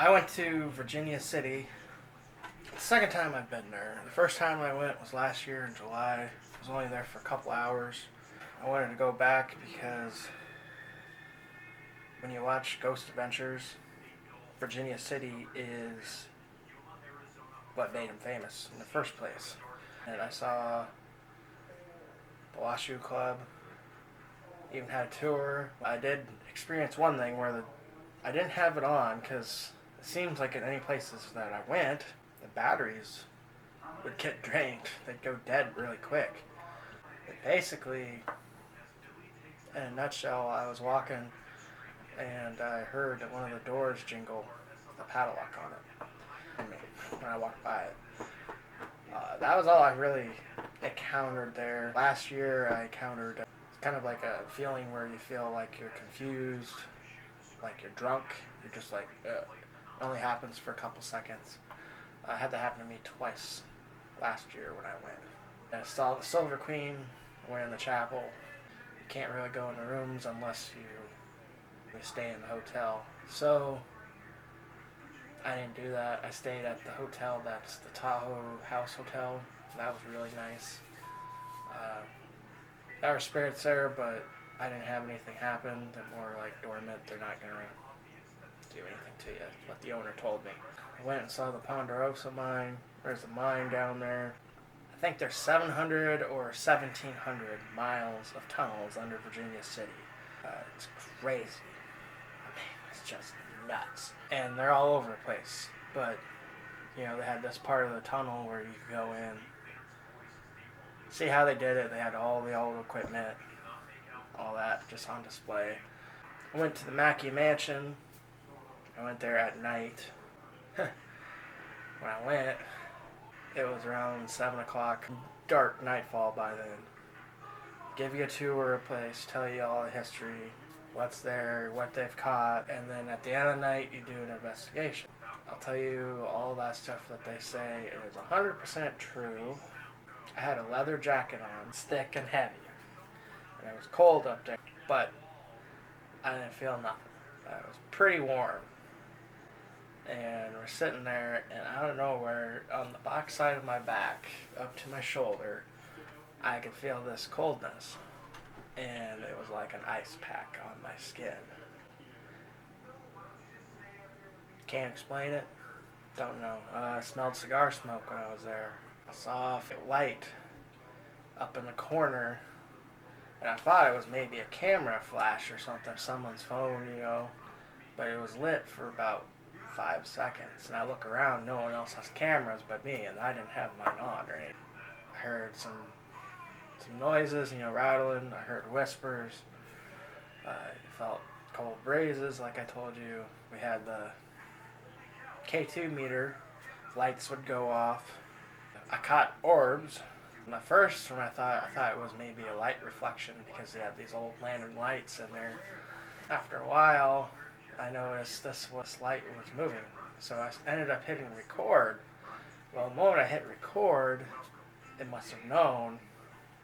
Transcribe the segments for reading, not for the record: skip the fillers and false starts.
I went to Virginia City. The second time I've been there. The first time I went was last year in July. I was only there for a couple hours. I wanted to go back because when you watch Ghost Adventures, Virginia City is what made him famous in the first place. And I saw the Washoe Club, even had a tour. I did experience one thing where I didn't have it on because it seems like in any places that I went, the batteries would get drained. They'd go dead really quick. But basically, in a nutshell, I was walking and I heard one of the doors jingle with a padlock on it when I walked by it. That was all I really encountered there. Last year I encountered kind of like a feeling where you feel like you're confused, like you're drunk. You're just like, ugh. It only happens for a couple seconds. It had that happen to me twice last year when I went. I saw the Silver Queen, went in the chapel. You can't really go in the rooms unless you stay in the hotel. So I didn't do that. I stayed at the hotel that's the Tahoe House Hotel. That was really nice. There were spirits there, but I didn't have anything happen. They're more like dormant. They're not going to do anything to you, what the owner told me. I went and saw the Ponderosa mine. There's a mine down there. I think there's 700 or 1,700 miles of tunnels under Virginia City. It's crazy. I mean, it's just nuts. And they're all over the place. But, they had this part of the tunnel where you could go in. See how they did it. They had all the old equipment, all that just on display. I went to the Mackey Mansion. I went there at night. When I went, it was around 7 o'clock. Dark nightfall by then. Give you a tour of the place, tell you all the history, what's there, what they've caught, and then at the end of the night, you do an investigation. I'll tell you all that stuff that they say is 100% true. I had a leather jacket on, thick and heavy, and it was cold up there, but I didn't feel nothing. It was pretty warm. And we're sitting there, and out of nowhere, on the back side of my back, up to my shoulder, I could feel this coldness. And it was like an ice pack on my skin. Can't explain it. Don't know. I smelled cigar smoke when I was there. I saw a light up in the corner, and I thought it was maybe a camera flash or something, someone's phone, but it was lit for about 5 seconds, and I look around, no one else has cameras but me, and I didn't have mine on or anything. I heard some noises, rattling. I heard whispers. I felt cold breezes, like I told you. We had the K2 meter. Lights would go off. I caught orbs. At first, when I thought it was maybe a light reflection because they had these old lantern lights in there. After a while, I noticed this light was moving. So I ended up hitting record. Well, the moment I hit record, it must have known,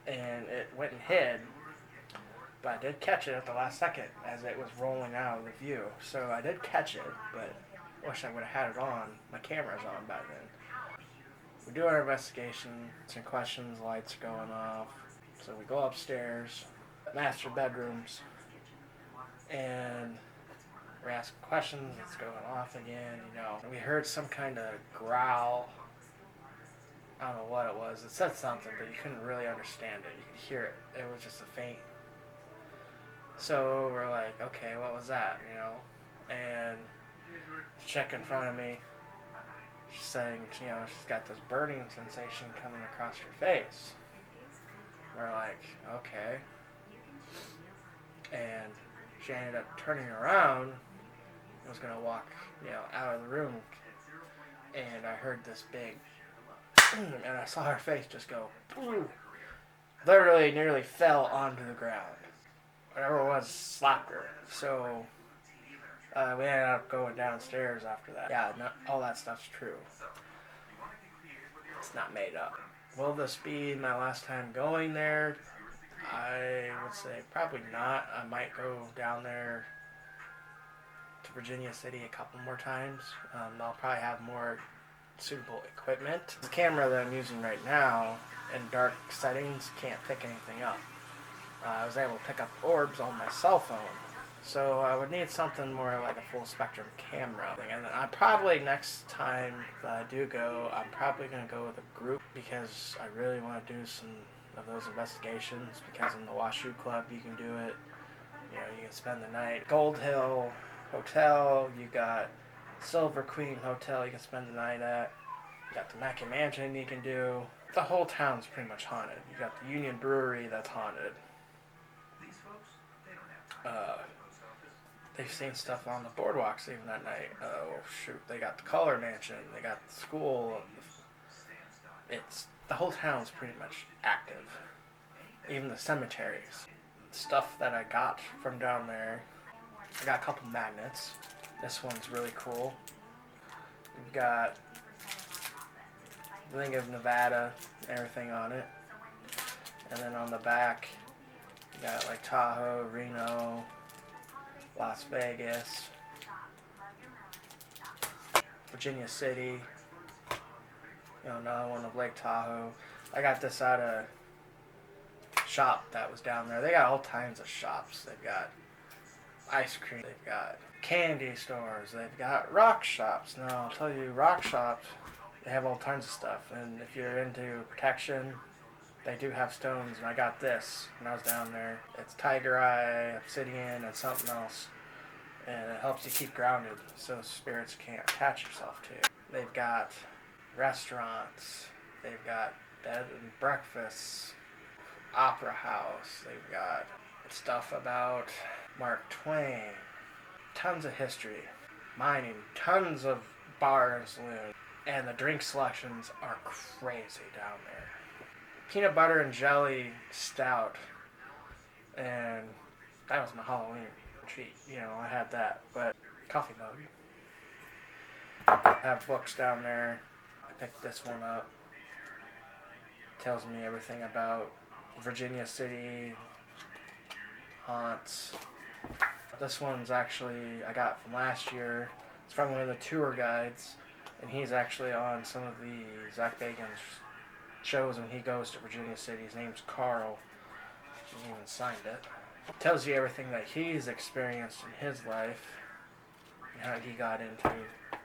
and it went and hid. But I did catch it at the last second as it was rolling out of the view. So I did catch it, but I wish I would have had it on. My camera's on by then. We do our investigation, some questions, lights going off. So we go upstairs, master bedrooms, and we're asking questions, it's going off again, We heard some kind of growl. I don't know what it was. It said something, but you couldn't really understand it. You could hear it. It was just a faint. So we're like, okay, what was that, And check in front of me. She's saying, she's got this burning sensation coming across your face. We're like, okay. And she ended up turning around, was going to walk, out of the room. And I heard this big, and I saw her face just go, literally nearly fell onto the ground. Whatever it was slapped her. So we ended up going downstairs after that. Yeah, all that stuff's true. It's not made up. Will this be my last time going there? I would say probably not. I might go down there to Virginia City a couple more times. I'll probably have more suitable equipment. The camera that I'm using right now in dark settings can't pick anything up. I was able to pick up orbs on my cell phone. So I would need something more like a full spectrum camera. And then I probably next time that I do go, I'm probably going to go with a group because I really want to do some of those investigations, because in the Washoe Club you can do it. You know, you can spend the night. Gold Hill Hotel, you got Silver Queen Hotel you can spend the night at. You got the Mackey Mansion you can do. The whole town's pretty much haunted. You got the Union Brewery that's haunted. They've seen stuff on the boardwalks even at night. Oh shoot, they got the Color Mansion, they got the school. It's the whole town's pretty much active. Even the cemeteries. Stuff that I got from down there. I got a couple magnets. This one's really cool. We've got the thing of Nevada, everything on it. And then on the back, you got like Tahoe, Reno, Las Vegas, Virginia City, you know, another one of Lake Tahoe. I got this at a shop that was down there. They got all kinds of shops. They've got ice cream, they've got candy stores, they've got rock shops. Now, I'll tell you, rock shops, they have all kinds of stuff. And if you're into protection, they do have stones, and I got this when I was down there. It's Tiger Eye, Obsidian, and something else. And it helps you keep grounded so spirits can't attach yourself to you. They've got restaurants, they've got bed and breakfasts, opera house, they've got stuff about Mark Twain, tons of history, mining, tons of bar and saloon, and the drink selections are crazy down there. Peanut butter and jelly stout, and that was my Halloween treat. You know, I had that, but coffee mug. I have books down there. I picked this one up. Tells me everything about Virginia City, haunts. This one's actually I got from last year. It's from one of the tour guides, and he's actually on some of the Zach Bagan's shows when he goes to Virginia City. His name's Carl. He even signed it. Tells you everything that he's experienced in his life and how he got into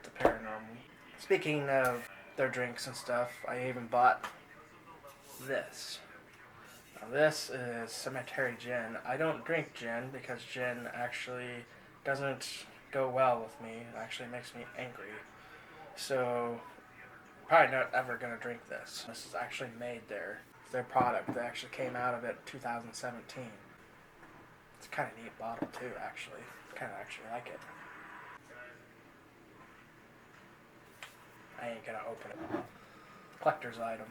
the paranormal. Speaking of their drinks and stuff, I even bought this. Now this is Cemetery Gin. I don't drink gin because gin actually doesn't go well with me. It actually makes me angry. So probably not ever going to drink this. This is actually made there. It's their product. They actually came out of it in 2017. It's kind of neat bottle too, actually. Kind of actually like it. I ain't going to open it. Collector's item.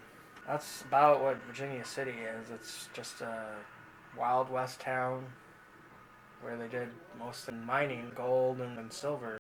That's about what Virginia City is. It's just a Wild West town where they did most of the mining, gold and silver.